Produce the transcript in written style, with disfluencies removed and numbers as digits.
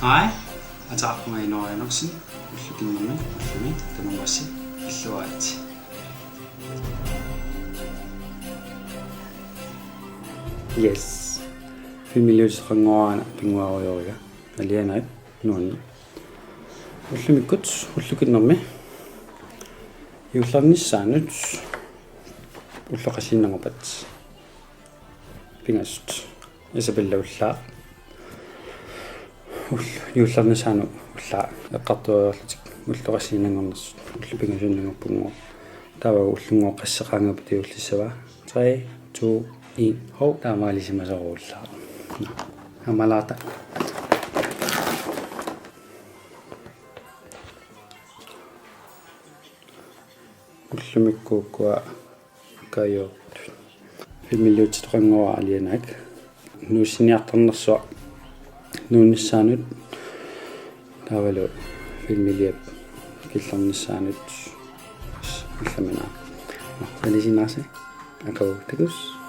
Hej, og tak for mig i Norge Noksen. Ullukinnermi, tamannguassi, pilluaritsi. Yes. Filmiliutisqanguarana pinguarujoriga. Alianarit nuanni. Ullumikkut ullukinnermi. Ullukinnersaanut ulluqasinnangupat. Pingasut. Isabellaullaa. Ullukinnersaanu ullaa eqqartuariorlutik ulluqasinnanngornersut ullupingasunnangorpunguo. Tawa ullungoqqasseqaangaput iullissava. 3, 2, 1. Hov, der var ligesom så roligt. Ammartagaq. Ullumikkukua kajort. Filmiliutisqanguaralianak. Nalliussineqartarnersaa. Nuunnissaanut tavalu filmiliap killernissaanut illamina. Elisinnaarsi akau takus.